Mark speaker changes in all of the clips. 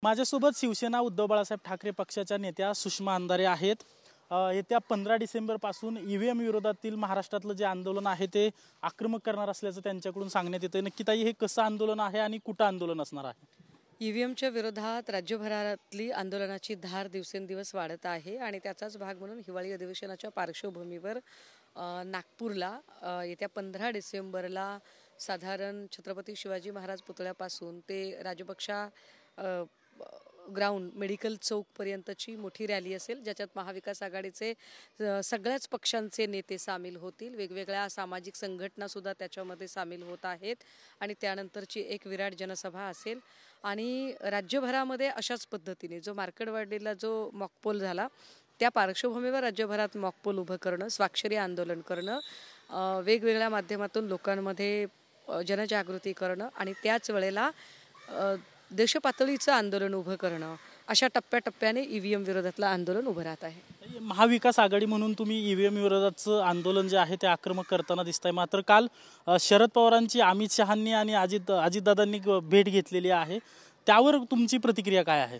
Speaker 1: माझ्यासोबत शिवसेना उद्धव बाळासाहेब ठाकरे पक्षाच्या नेत्या सुषमा अंधारे आहेत। येत्या 15 डिसेंबर पासून ईव्हीएम विरोधातील महाराष्ट्रातलं जे आंदोलन आहे ते आक्रमक करणार असल्याचं त्यांच्याकडून सांगण्यात येतं। नक्की ताई हे कसं आंदोलन आहे आणि कुठं आंदोलन असणार आहे?
Speaker 2: ईव्हीएमच्या विरोधात राज्यभरातली आंदोलनाची धार दिवसेंदिवस वाढत आहे आणि त्याचाच भाग म्हणून हिवाळी अधिवेशनाच्या पार्श्वभूमीवर नागपूरला येत्या 15 डिसेंबरला साधारण छत्रपती शिवाजी महाराज पुतळ्यापासून ते राजपक्षा ग्राउंड मेडिकल चौकपर्यंतची मोठी रॅली असेल, ज्याच्यात महाविकास आघाडीचे सगळ्याच पक्षांचे नेते सामील होतील। वेगवेगळ्या सामाजिक संघटनासुद्धा त्याच्यामध्ये सामील होत आहेत आणि त्यानंतरची एक विराट जनसभा असेल। आणि राज्यभरामध्ये अशाच पद्धतीने जो मार्केटवाडीला जो मॉकपोल झाला त्या पार्श्वभूमीवर राज्यभरात मॉकपोल उभं करणं, स्वाक्षरी आंदोलन करणं, वेगवेगळ्या माध्यमातून लोकांमध्ये जनजागृती करणं आणि त्याच वेळेला देशपातळीचं आंदोलन उभं करणं, अशा टप्प्याटप्प्याने ईव्हीएम विरोधातलं आंदोलन उभं राहत आहे।
Speaker 1: महाविकास आघाडी म्हणून तुम्ही ईव्हीएम विरोधाचं आंदोलन जे आहे ते आक्रमक करताना दिसतंय। मात्र काल शरद पवारांची अमित शहांनी आणि अजितदादांनी भेट घेतलेली आहे, त्यावर तुमची प्रतिक्रिया काय आहे?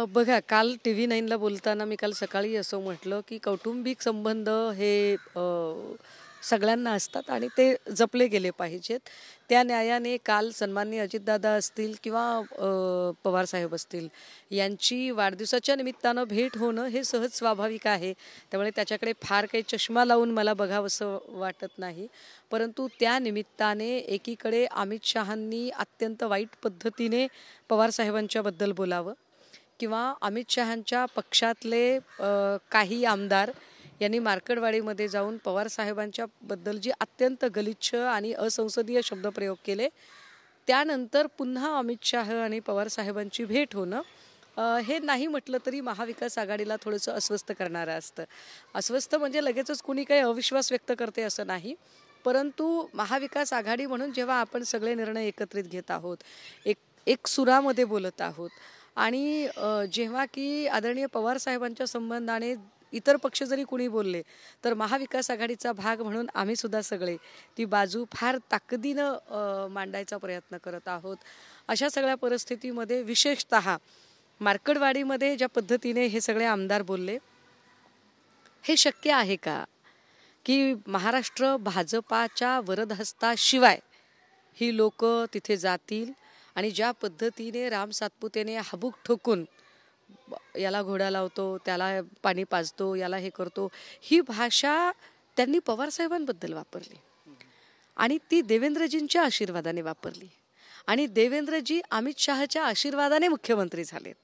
Speaker 2: बघा, काल TV9ला बोलताना मी काल सकाळी असं म्हटलं की कौटुंबिक संबंध हे सगळ्यांना असतात आणि ते जपले गेले पाहिजेत। त्या न्यायाने काल सन्माननीय अजितदादा असतील किंवा पवारसाहेब असतील यांची वाढदिवसाच्या निमित्तानं भेट होणं हे सहज स्वाभाविक आहे, त्यामुळे त्याच्याकडे फार काही चष्मा लावून मला बघावंसं वाटत नाही। परंतु त्या निमित्ताने एकीकडे अमित शहांनी अत्यंत वाईट पद्धतीने पवारसाहेबांच्याबद्दल बोलावं किंवा अमित शहांच्या पक्षातले काही आमदार यांनी मार्केटवाडीमध्ये जाऊन पवारसाहेबांच्या बद्दल जी अत्यंत गलिच्छ आणि असंसदीय शब्दप्रयोग केले, त्यानंतर पुन्हा अमित शाह आणि पवारसाहेबांची भेट होणं हे नाही म्हटलं तरी महाविकास आघाडीला थोडंसं अस्वस्थ करणारं असतं। अस्वस्थ म्हणजे लगेचच कुणी काही अविश्वास व्यक्त करते असं नाही, परंतु महाविकास आघाडी म्हणून जेव्हा आपण सगळे निर्णय एकत्रित घेत आहोत, एक सुरामध्ये बोलत आहोत आणि जेव्हा की आदरणीय पवारसाहेबांच्या संबंधाने इतर पक्ष जरी कुणी बोलले तर महाविकास आघाडीचा भाग म्हणून आम्ही सुद्धा सगळे ती बाजू फार ताकदीनं मांडायचा प्रयत्न करत आहोत। अशा सगळ्या परिस्थितीमध्ये विशेषतः मार्केटवाडीमध्ये ज्या पद्धतीने हे सगळे आमदार बोलले, हे शक्य आहे का की महाराष्ट्र भाजपाच्या वरदहस्ताशिवाय ही लोक तिथे जातील आणि ज्या पद्धतीने राम सातपुतेने हाबूक ठोकून याला घोडा लावतो, त्याला पाणी पाजतो, याला हे करतो, ही भाषा त्यांनी पवारसाहेबांबद्दल वापरली आणि ती देवेंद्रजींच्या आशीर्वादाने वापरली आणि देवेंद्रजी अमित शहाच्या आशीर्वादाने मुख्यमंत्री झालेत।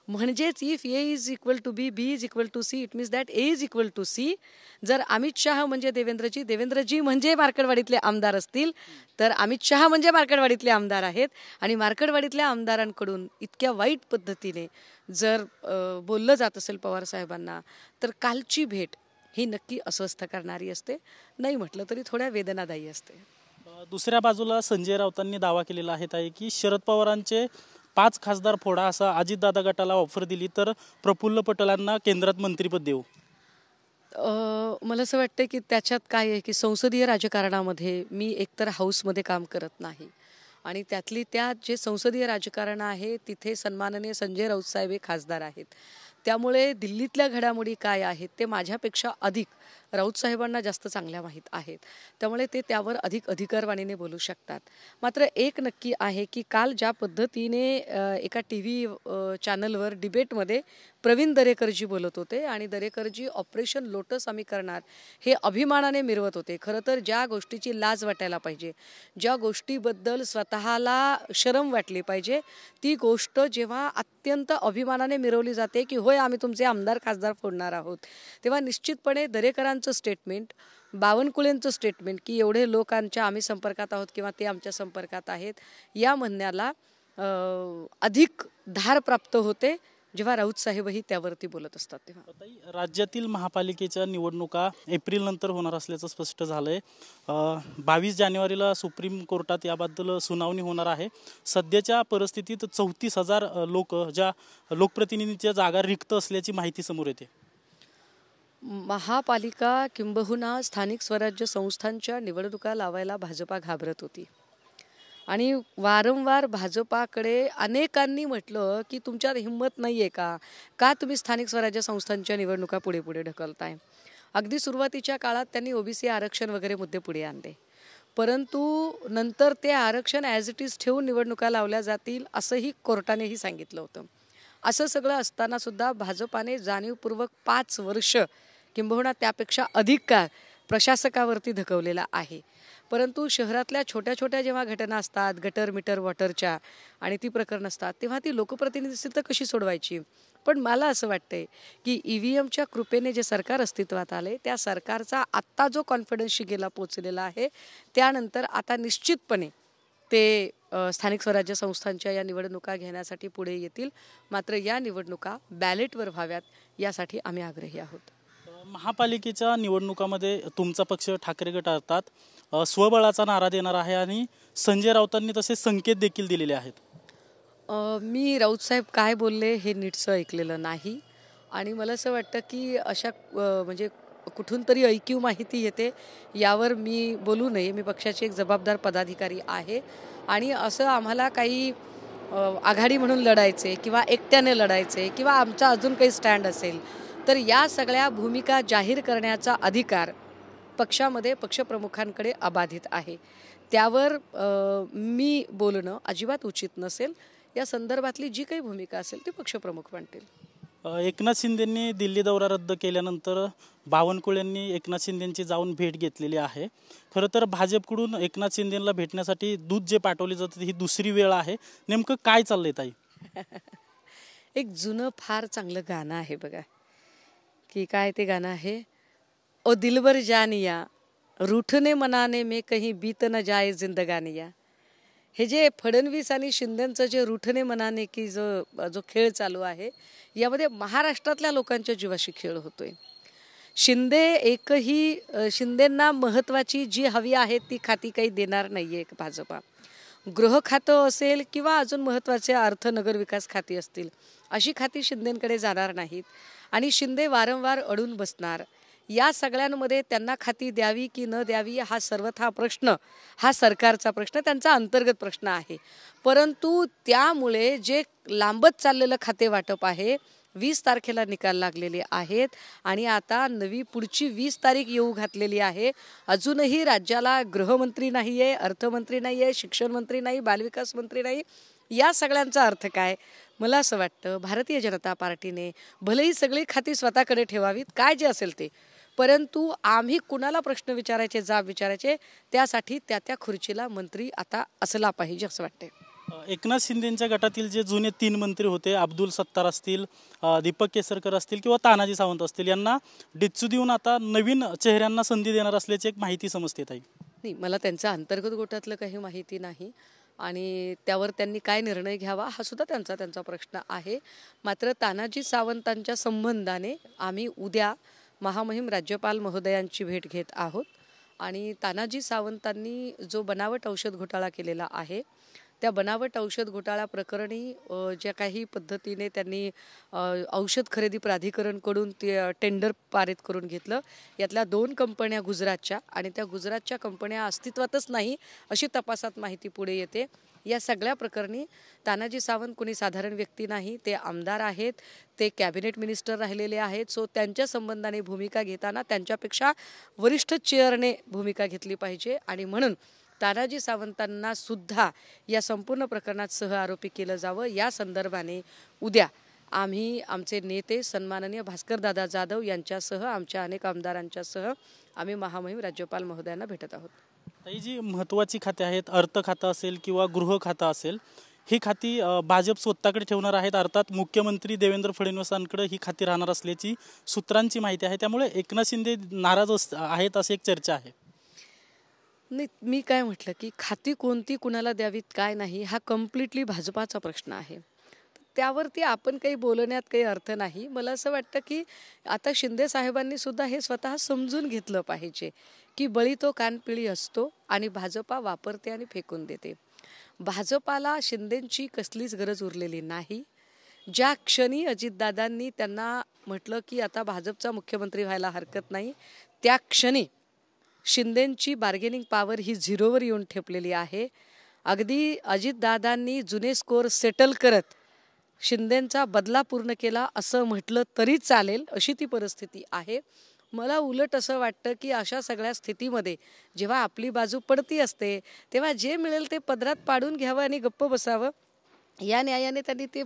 Speaker 2: म्हणजेच if A is equal to B, B is equal to C, it means that A is equal to C. जर अमित शहा म्हणजे देवेंद्रजी, देवेंद्रजी म्हणजे मार्केटवाडीतले आमदार असतील तर अमित शहा म्हणजे मार्केटवाडीतले आमदार आहेत आणि मार्केटवाडीतल्या आमदारांकडून इतक्या वाईट पद्धतीने जर बोललं जात असेल पवारसाहेबांना तर कालची भेट ही नक्की अस्वस्थ करणारी असते, नाही म्हटलं तरी थोड्या वेदनादायी असते।
Speaker 1: दुसऱ्या बाजूला संजय राऊतांनी दावा केलेला आहे की शरद पवारांचे 5 खासदार फोडा असा अजितदादा गटाला ऑफर दिली तर प्रफुल्ल पटेलांना केंद्रात मंत्रिपद देऊ।
Speaker 2: मला असं वाटतं की त्याच्यात काय आहे की संसदीय राजकारणामध्ये मी एकतर हाऊसमध्ये काम करत नाही आणि त्यातली त्यात जे संसदीय राजकारण आहे तिथे सन्माननीय संजय राऊत साहेब हे खासदार आहेत, त्यामुळे दिल्लीतल्या घडामोडी काय आहेत ते माझ्यापेक्षा अधिक राऊत साहेबांना जास्त चांगल्या माहीत आहेत, त्यामुळे ते त्यावर अधिक अधिकारवाणीने बोलू शकतात। मात्र एक नक्की आहे की काल ज्या पद्धतीने एका TV चॅनलवर डिबेटमध्ये प्रवीण दरेकरजी बोलत होते आणि दरेकरजी ऑपरेशन लोटस आम्ही करणार हे अभिमानाने मिरवत होते। खरं तर ज्या गोष्टीची लाज वाटायला पाहिजे, ज्या गोष्टीबद्दल स्वतःला शरम वाटली पाहिजे, ती गोष्ट जेव्हा अत्यंत अभिमानाने मिरवली जाते की होय आम्ही तुमचे आमदार खासदार फोडणार आहोत, तेव्हा निश्चितपणे दरेकरांचं स्टेटमेंट, बावनकुळेंचं स्टेटमेंट की एवढे लोकांच्या आम्ही संपर्कात आहोत किंवा ते आमच्या संपर्कात आहेत, या म्हणण्याला अधिक धार प्राप्त होते जेव्हा राऊत साहेबही त्यावरती बोलत असतात तेव्हा।
Speaker 1: राज्यातील महापालिकेच्या निवडणुका एप्रिल नंतर होणार असल्याचं स्पष्ट झालंय। 22 जानेवारीला सुप्रीम कोर्टात याबद्दल सुनावणी होणार आहे। सध्याच्या परिस्थितीत 34,000 लोक ज्या लोकप्रतिनिधीच्या जागा रिक्त असल्याची माहिती समोर येते।
Speaker 2: महापालिका किंबहुना स्थानिक स्वराज्य संस्थांच्या निवडणुका लावायला भाजपा घाबरत होती आणि वारंवार भाजपाकडे अनेकांनी म्हटलं की तुमच्यात हिंमत नाही आहे का तुम्ही स्थानिक स्वराज्य संस्थांच्या निवडणुका पुढे पुढे ढकलताय. अगदी सुरुवातीच्या काळात त्यांनी ओबीसी आरक्षण वगैरे मुद्दे पुढे आणले, परंतु नंतर ते आरक्षण ॲज इट इज ठेवून निवडणुका लावल्या जातील असंही कोर्टानेही सांगितलं होतं. असं सगळं असताना सुद्धा भाजपाने जाणीवपूर्वक 5 वर्ष किंबहुना त्यापेक्षा अधिक काळ प्रशासकावरती धकवलेला आहे. परंतु शहरातल्या छोट्या छोट्या जेव्हा घटना असतात गटर मीटर वॉटरच्या आणि ती प्रकरणं असतात तेव्हा ती लोकप्रतिनिधी असतील तर कशी सोडवायची. पण मला असं वाटतंय की EVMच्या कृपेने जे सरकार अस्तित्वात आले त्या सरकारचा आत्ता जो कॉन्फिडन्सशी गेला पोचलेला आहे त्यानंतर आता निश्चितपणे ते स्थानिक स्वराज्य संस्थांच्या या निवडणुका घेण्यासाठी पुढे येतील. मात्र या निवडणुका बॅलेटवर व्हाव्यात यासाठी आम्ही आग्रही आहोत.
Speaker 1: महापालिकेच्या निवडणुकामध्ये तुमचा पक्ष ठाकरे गट अर्थात स्वबळाचा नारा देणार आहे आणि संजय राऊतांनी तसे संकेत देखील दिलेले आहेत.
Speaker 2: मी राऊत साहेब काय बोलले हे नीटसं ऐकलेलं नाही आणि मला असं वाटतं की अशा म्हणजे कुठून तरी ऐकीव माहिती येते यावर मी बोलू नये. मी पक्षाचे एक जबाबदार पदाधिकारी आहे आणि असं आम्हाला काही आघाडी म्हणून लढायचे किंवा एकट्याने लढायचे किंवा आमचा अजून काही स्टँड असेल तर या सगळ्या भूमिका जाहीर करण्याचा अधिकार पक्षामध्ये पक्षप्रमुखांकडे अबाधित आहे. त्यावर मी बोलणं अजिबात उचित नसेल. या संदर्भातली जी काही भूमिका असेल ती पक्षप्रमुख मांडतील.
Speaker 1: एकनाथ शिंदेंनी दिल्ली दौरा रद्द केल्यानंतर बावनकुळेंनी एकनाथ शिंदेंची जाऊन भेट घेतलेली आहे. खरं तर भाजपकडून एकनाथ शिंदेंना भेटण्यासाठी दूत जे पाठवले जाते ही दुसरी वेळ आहे. नेमकं काय चाललंय ताई?
Speaker 2: एक जुनं फार चांगलं गाणं आहे बघा, की काय ते गाणं आहे, ओ दिलबर जानिया रूठने मनाने में कहीं बीत न जाए जिंदगानिया. हे जे फडणवीस आणि शिंदेंचं जे रूठने मनाने की जो खेळ चालू आहे यामध्ये महाराष्ट्रातल्या लोकांच्या जीवाशी खेळ होतोय. शिंदेंना महत्त्वाची जी हवी आहे ती खाती काही देणार नाही आहे भाजपा. गृह खातं असेल किंवा अजून महत्त्वाचे अर्थ नगर विकास खाती असतील अशी खाती शिंदेंकडे जाणार नाहीत आणि शिंदे वारंवार अडून बसणार. या सगळ्यांमध्ये त्यांना खाती द्यावी की न द्यावी हा सर्वथा प्रश्न, हा सरकारचा प्रश्न, त्यांचा अंतर्गत प्रश्न आहे. परंतु त्यामुळे जे लांबत चाललेलं खाते वाटप आहे 20 तारखेला निकाल लागलेले आहेत आणि आता नवी पुढची 20 तारीख येऊ घातलेली आहे. अजूनही राज्याला गृहमंत्री नाही आहे, अर्थमंत्री नाही आहे, शिक्षण मंत्री नाही, बालविकास मंत्री नाही. या सगळ्यांचा अर्थ काय? मला असं वाटतं भारतीय जनता पार्टीने भलेही सगळी खाती स्वतःकडे ठेवावीत काय जे असेल ते, परंतु आम्ही कुणाला प्रश्न विचारायचे, जाब विचारायचे त्यासाठी त्या खुर्चीला मंत्री आता असला पाहिजे असं वाटतंय.
Speaker 1: एकनाथ शिंदेंच्या गटातील जे जुने 3 मंत्री होते अब्दुल सत्तार असतील, दीपक केसरकर असतील किंवा तानाजी सावंत असतील यांना डिच्चू देऊन आता नवीन चेहऱ्यांना संधी देणार असल्याची एक माहिती समजते ताई.
Speaker 2: नाही, मला त्यांच्या अंतर्गत गोटातलं काही माहिती नाही आणि त्यावर त्यांनी काय निर्णय घ्यावा हा सुद्धा त्यांचा प्रश्न आहे. मात्र तानाजी सावंतांच्या संबंधाने आम्ही उद्या महामहिम राज्यपाल महोदयांची भेट घेत आहोत आणि तानाजी सावंतांनी जो बनावट औषध घोटाळा केलेला आहे त्या बनावट औषध घोटाळा प्रकरणी ज्या काही पद्धतीने त्यांनी औषध खरेदी प्राधिकरणकडून ते टेंडर पारित करून घेतलं, यातल्या 2 कंपन्या गुजरातच्या आणि त्या गुजरातच्या कंपन्या अस्तित्वातच नाही अशी तपासात माहिती पुढे येते. या सगळ्या प्रकरणी तानाजी सावंत कोणी साधारण व्यक्ती नाही, ते आमदार आहेत, ते कॅबिनेट मिनिस्टर राहिलेले आहेत. सो त्यांच्या संबंधाने भूमिका घेताना त्यांच्यापेक्षा वरिष्ठ चेअरने भूमिका घेतली पाहिजे आणि म्हणून तानाजी सावंतांना सुद्धा या संपूर्ण प्रकरणात सहआरोपी केलं जावं या संदर्भाने उद्या आम्ही आमचे नेते सन्माननीय भास्करदादा जाधव यांच्यासह आमच्या अनेक आमदारांच्यासह आम्ही महामहिम राज्यपाल महोदयांना भेटत आहोत.
Speaker 1: ही जी महत्त्वाची खाती आहेत, अर्थ खातं असेल किंवा गृह खातं असेल, ही खाती भाजप स्वतःकडे ठेवणार आहेत. अर्थात मुख्यमंत्री देवेंद्र फडणवीसांकडे ही खाती राहणार असल्याची सूत्रांची माहिती आहे. त्यामुळे एकनाथ शिंदे नाराज आहेत अशी एक चर्चा आहे.
Speaker 2: नाही, मी काय म्हटलं की खाती कोणती कुणाला द्यावीत काय नाही हा कम्प्लिटली भाजपाचा प्रश्न आहे. त्यावरती आपण काही बोलण्यात काही अर्थ नाही. मला असं वाटतं की आता शिंदे साहेबांनी सुद्धा हे स्वतः समजून घेतलं पाहिजे की बळी तो कानपिळी असतो आणि भाजपा वापरते आणि फेकून देते. भाजपाला शिंदेंची कसलीच गरज उरलेली नाही. ज्या क्षणी अजितदादांनी त्यांना म्हटलं की आता भाजपचा मुख्यमंत्री व्हायला हरकत नाही त्या क्षणी शिंदेंची बार्गेनिंग पॉवर ही 0वर येऊन ठेपलेली आहे. अगदी अजितदादांनी जुने स्कोर सेटल करत शिंदेंचा बदला पूर्ण केला असं म्हटलं तरी चालेल, अशी ती परिस्थिती आहे. मला उलट असं वाटतं की अशा सगळ्या स्थितीमध्ये जेव्हा आपली बाजू पडती असते तेव्हा जे मिळेल ते पदरात पाडून घ्यावं आणि गप्प बसावं. या न्यायाने त्यांनी ते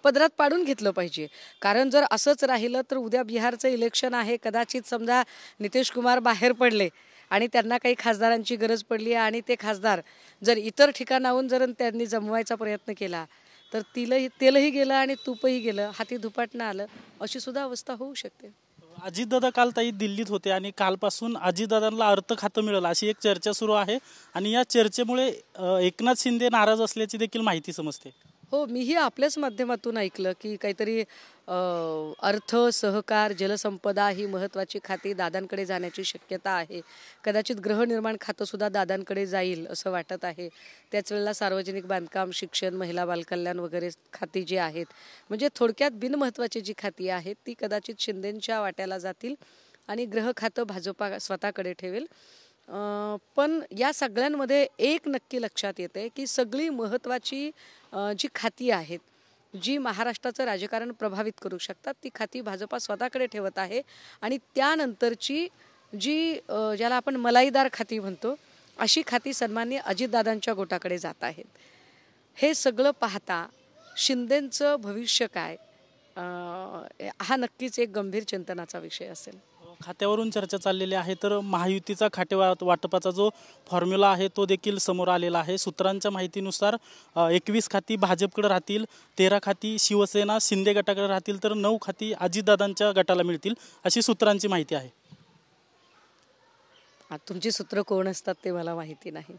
Speaker 2: पदरात पाडून घेतलं पाहिजे. कारण जर असंच राहिलं तर उद्या बिहारचं इलेक्शन आहे, कदाचित समजा नितीश कुमार बाहेर पडले आणि त्यांना काही खासदारांची गरज पडली आणि ते खासदार जर इतर ठिकाणाहून जर त्यांनी जमवायचा प्रयत्न केला तर तेलही गेलं आणि तूपही गेलं, हाती धुपाटणं आलं, अशी सुद्धा अवस्था होऊ शकते.
Speaker 1: अजितदादा काल ताई दिल्लीत होते आणि कालपासून अजितदादांना अर्थ खातं मिळालं अशी एक चर्चा सुरू आहे आणि या चर्चेमुळे एकनाथ शिंदे नाराज असल्याची देखील माहिती समजते.
Speaker 2: हो, मीही आपल्याच माध्यमातून ऐकलं की काहीतरी अर्थ, सहकार, जलसंपदा ही महत्त्वाची खाती दादांकडे जाण्याची शक्यता आहे. कदाचित गृहनिर्माण खातं सुद्धा दादांकडे जाईल असं वाटत आहे. त्याच वेळेला सार्वजनिक बांधकाम, शिक्षण, महिला बालकल्याण वगैरे खाती जी आहेत, म्हणजे थोडक्यात बिनमहत्त्वाची जी खाती आहेत ती कदाचित शिंदेंच्या वाट्याला जातील आणि गृह खातं भाजपा स्वतःकडे ठेवेल. पण या सगळ्यांमध्ये एक नक्की लक्षात येते की सगळी महत्त्वाची जी खाती आहेत, जी महाराष्ट्राचं राजकारण प्रभावित करू शकतात, ती खाती भाजपा स्वतःकडे ठेवत आहे आणि त्यानंतरची जी ज्याला आपण मलाईदार खाती म्हणतो अशी खाती सन्माननीय अजितदादांच्या गोटाकडे जात आहेत. हे सगळं पाहता शिंदेंचं भविष्य काय, हा नक्कीच एक गंभीर चिंतनाचा विषय असेल.
Speaker 1: खात्यावरून चर्चा चाललेली आहे तर महायुतीचा खाते वाटपाचा जो फॉर्म्युला आहे तो देखील समोर आलेला आहे. सूत्रांच्या माहितीनुसार 21 खाती भाजपकडे राहतील, 13 खाती शिवसेना शिंदे गटाकडे राहतील तर 9 खाती अजितदादांच्या गटाला मिळतील अशी सूत्रांची माहिती आहे.
Speaker 2: तुमची सूत्र कोण असतात ते मला माहिती नाही.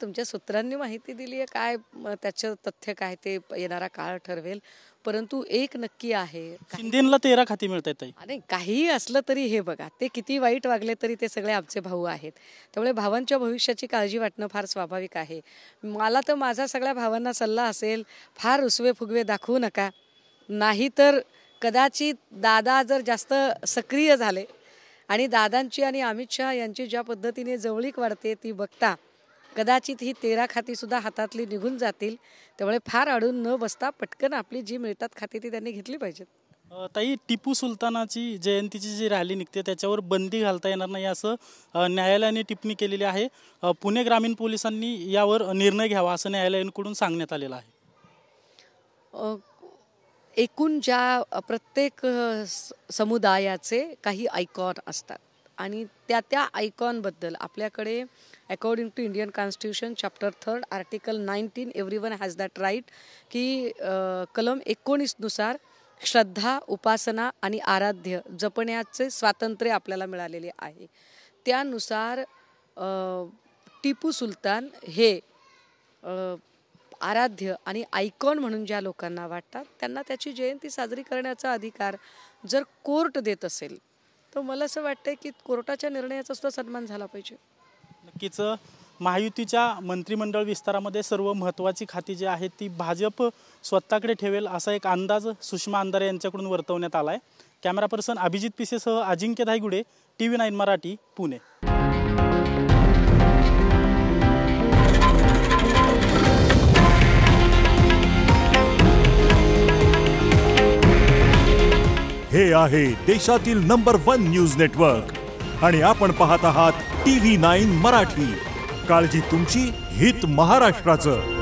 Speaker 2: तुमच्या सूत्रांनी माहिती दिली आहे, काय त्याचं तथ्य काय ते येणारा काळ ठरवेल. परंतु एक नक्की आहे,
Speaker 1: शिंदेला 13 खाती मिळत आहेत.
Speaker 2: आणि काहीही असलं तरी हे बघा, ते किती वाईट वागले तरी ते सगळे आमचे भाऊ आहेत. त्यामुळे भावांच्या भविष्याची काळजी वाटणं फार स्वाभाविक आहे. मला तर माझा सगळ्या भावांना सल्ला असेल, फार उसवे फुगवे दाखवू नका, नाहीतर कदाचित दादा जर जास्त सक्रिय झाले आणि दादांची आणि अमित शहा यांची ज्या पद्धतीने जवळीक वाढते ती बघता कदाचित ही 13 खाती सुद्धा हातातली निघून जातील. त्यामुळे फार अडून न बसता पटकन आपली जी मिळतात खाती ती त्यांनी घेतली पाहिजेत.
Speaker 1: ताई, टिपू सुलतानाची जयंतीची जी रॅली निघते त्याच्यावर बंदी घालता येणार नाही असं न्यायालयाने टिप्पणी केलेली आहे. पुणे ग्रामीण पोलिसांनी यावर निर्णय घ्यावा असं न्यायालयाकडून सांगण्यात आलेलं आहे.
Speaker 2: एकूण ज्या प्रत्येक समुदायाचे काही आयकॉन असतात आणि त्या आयकॉनबद्दल आपल्याकडे according to Indian constitution chapter 3 article 19 everyone has that right की कलम 19 नुसार श्रद्धा, उपासना आणि आराध्य जपण्याचे स्वातंत्र्य आपल्याला मिळालेले आहे. त्यानुसार टिपू सुलतान हे आराध्य आणि आयकॉन म्हणून ज्या लोकांना वाटतात त्यांना त्याची जयंती साजरी करण्याचा अधिकार जर कोर्ट देत असेल तर मला असं वाटतं की कोर्टाच्या निर्णयाचा सुद्धा सन्मान झाला पाहिजे.
Speaker 1: नक्कीच महायुतीच्या मंत्रिमंडळ विस्तारामध्ये सर्व महत्त्वाची खाती जी आहेत ती भाजप स्वतःकडे ठेवेल असा एक अंदाज सुषमा अंधारे यांच्याकडून वर्तवण्यात आला आहे. कॅमेरा पर्सन अभिजित पिसेसह अजिंक्य धायगुडे, TV9 मराठी, पुणे.
Speaker 3: हे आहे देशातील नंबर 1 न्यूज नेटवर्क आणि आपण पाहत आहात TV9 मराठी. काळजी तुमची, हित महाराष्ट्राचं.